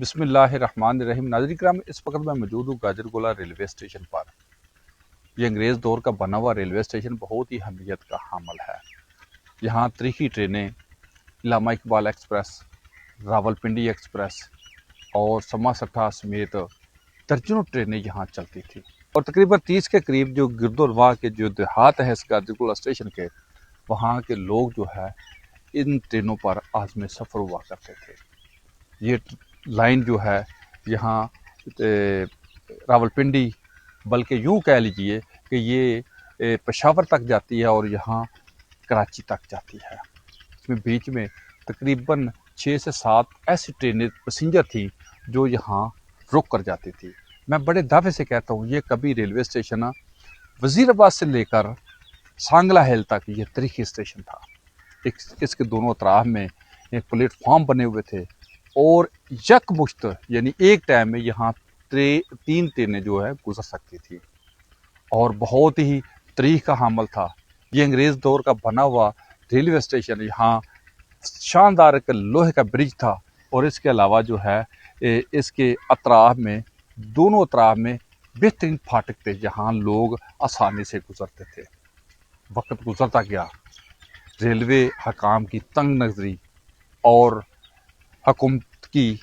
بسم اللہ الرحمن الرحیم۔ ناظرین کرام، اس وقت میں موجود ہوں گاجر گولا ریلوے اسٹیشن پر۔ یہ انگریز دور کا بنا ہوا ریلوے اسٹیشن بہت ہی اہمیت کا حامل ہے۔ یہاں تاریخی ٹرینیں علامہ اقبال ایکسپریس، راولپنڈی ایکسپریس اور سما سٹھا سمیت درجنوں ٹرینیں یہاں چلتی تھیں، اور تقریباً 30 کے قریب جو گرد و نواح کے جو دیہات ہیں اس گاجر گولا اسٹیشن کے، وہاں کے لوگ جو ہے ان ٹرینوں پر عازم سفر ہوا کرتے تھے۔ یہ لائن جو ہے یہاں راولپنڈی، بلکہ یوں کہہ لیجئے کہ یہ پشاور تک جاتی ہے اور یہاں کراچی تک جاتی ہے۔ اس میں بیچ میں تقریباً 6 سے 7 ایسی ٹرینیں پیسنجر تھیں جو یہاں رک کر جاتی تھی۔ میں بڑے دعوے سے کہتا ہوں، یہ کبھی ریلوے اسٹیشن وزیر آباد سے لے کر سانگلہ ہل تک یہ تاریخی اسٹیشن تھا۔ اس کے دونوں اطراف میں ایک پلیٹ فارم بنے ہوئے تھے، اور یک مشت یعنی ایک ٹائم میں یہاں 3 ٹرینیں جو ہے گزر سکتی تھی، اور بہت ہی تاریخ کا حامل تھا۔ یہ انگریز دور کا بنا ہوا ریلوے اسٹیشن، یہاں شاندار ایک لوہے کا برج تھا، اور اس کے علاوہ جو ہے اس کے اطراف میں دونوں اطراف میں بہترین پھاٹک تھے جہاں لوگ آسانی سے گزرتے تھے۔ وقت گزرتا گیا، ریلوے حکام کی تنگ نظری اور حکومت کی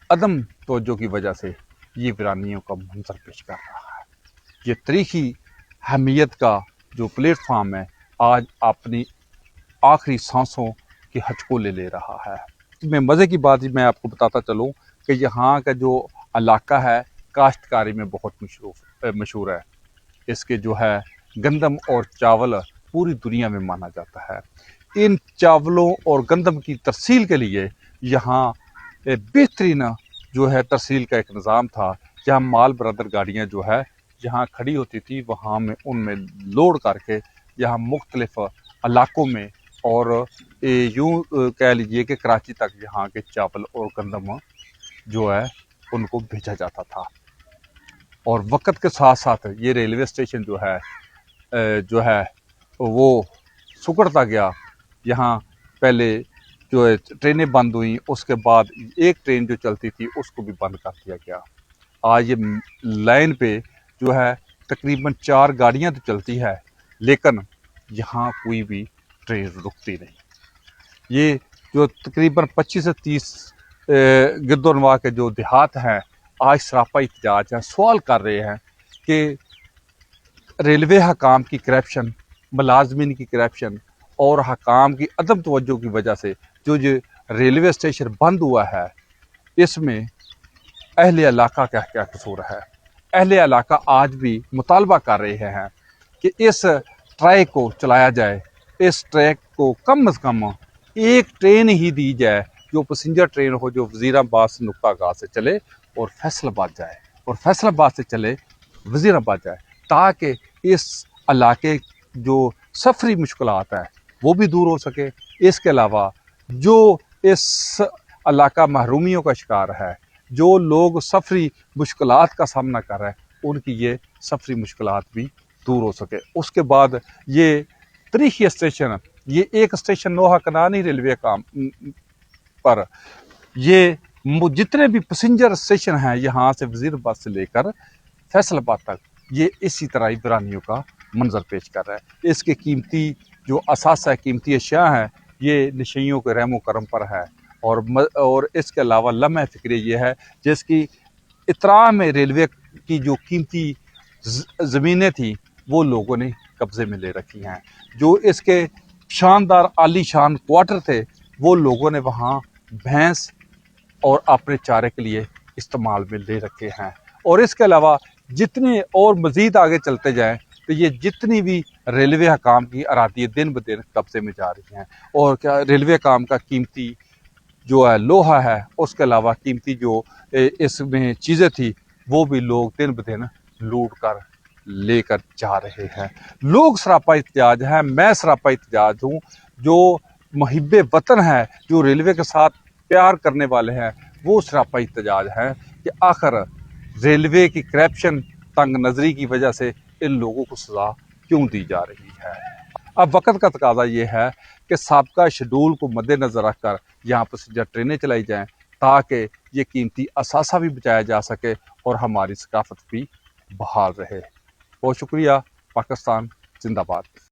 عدم توجہ کی وجہ سے یہ ویرانیوں کا منظر پیش کر رہا ہے۔ یہ تاریخی اہمیت کا جو پلیٹ فارم ہے آج اپنی آخری سانسوں کے ہچکولے لے رہا ہے۔ میں مزے کی بات میں آپ کو بتاتا چلوں کہ یہاں کا جو علاقہ ہے کاشتکاری میں بہت مشہور ہے۔ اس کے جو ہے گندم اور چاول پوری دنیا میں مانا جاتا ہے۔ ان چاولوں اور گندم کی ترسیل کے لیے یہاں بہترین جو ہے ترسیل کا ایک نظام تھا، جہاں مال بردر گاڑیاں جو ہے جہاں کھڑی ہوتی تھی وہاں میں ان میں لوڈ کر کے یہاں مختلف علاقوں میں، اور یوں کہہ لیجئے کہ کراچی تک یہاں کے چاول اور گندم جو ہے ان کو بھیجا جاتا تھا۔ اور وقت کے ساتھ ساتھ یہ ریلوے اسٹیشن جو ہے وہ سکڑتا گیا۔ یہاں پہلے جو ٹرینیں بند ہوئیں، اس کے بعد ایک ٹرین جو چلتی تھی اس کو بھی بند کر دیا گیا۔ آج یہ لائن پہ جو ہے تقریباً 4 گاڑیاں تو چلتی ہے، لیکن یہاں کوئی بھی ٹرین رکتی نہیں۔ یہ جو تقریباً 25 سے 30 گرد و نواح کے جو دیہات ہیں آج سراپا احتجاج ہیں، سوال کر رہے ہیں کہ ریلوے حکام کی کرپشن، ملازمین کی کرپشن اور حکام کی عدم توجہ کی وجہ سے جو ریلوے اسٹیشن بند ہوا ہے، اس میں اہل علاقہ کا کیا قصور ہے؟ اہل علاقہ آج بھی مطالبہ کر رہے ہیں کہ اس ٹریک کو چلایا جائے، اس ٹریک کو کم از کم ایک ٹرین ہی دی جائے جو پیسنجر ٹرین ہو، جو وزیر آباد سے نقطہ گاہ سے چلے اور فیصل آباد جائے، اور فیصل آباد سے چلے وزیر آباد جائے، تاکہ اس علاقے جو سفری مشکلات ہیں وہ بھی دور ہو سکے۔ اس کے علاوہ جو اس علاقہ محرومیوں کا شکار ہے، جو لوگ سفری مشکلات کا سامنا کر رہے ہیں، ان کی یہ سفری مشکلات بھی دور ہو سکے۔ اس کے بعد یہ تاریخی اسٹیشن، یہ ایک اسٹیشن نوحہ کنانی ریلوے کام پر یہ جتنے بھی پیسنجر اسٹیشن ہیں یہاں سے وزیر آباد سے لے کر فیصل آباد تک، یہ اسی طرح ویرانیوں کا منظر پیش کر رہا ہے۔ اس کے قیمتی جو اثاثہ قیمتی اشیاء ہیں یہ نشیوں کے رحم و کرم پر ہے، اور اس کے علاوہ لمحہ فکری یہ ہے جس کی اطراف میں ریلوے کی جو قیمتی زمینیں تھیں وہ لوگوں نے قبضے میں لے رکھی ہیں۔ جو اس کے شاندار عالی شان کوارٹر تھے وہ لوگوں نے وہاں بھینس اور اپنے چارے کے لیے استعمال میں لے رکھے ہیں۔ اور اس کے علاوہ جتنے اور مزید آگے چلتے جائیں تو یہ جتنی بھی ریلوے حکام کی اراضی دن بدن قبضے میں جا رہی ہیں، اور کیا ریلوے حکام کا قیمتی جو ہے لوہا ہے، اس کے علاوہ قیمتی جو اس میں چیزیں تھی وہ بھی لوگ دن بدن لوٹ کر لے کر جا رہے ہیں۔ لوگ سراپا احتجاج ہیں، میں سراپا احتجاج ہوں، جو محب وطن ہے، جو ریلوے کے ساتھ پیار کرنے والے ہیں، وہ سراپا احتجاج ہیں کہ آخر ریلوے کی کرپشن، تنگ نظری کی وجہ سے ان لوگوں کو سزا کیوں دی جا رہی ہے۔ اب وقت کا تقاضا یہ ہے کہ سابقہ شیڈول کو مد نظر رکھ کر یہاں پیسنجر ٹرینیں چلائی جائیں، تاکہ یہ قیمتی اثاثہ بھی بچایا جا سکے اور ہماری ثقافت بھی بحال رہے۔ بہت شکریہ۔ پاکستان زندہ باد۔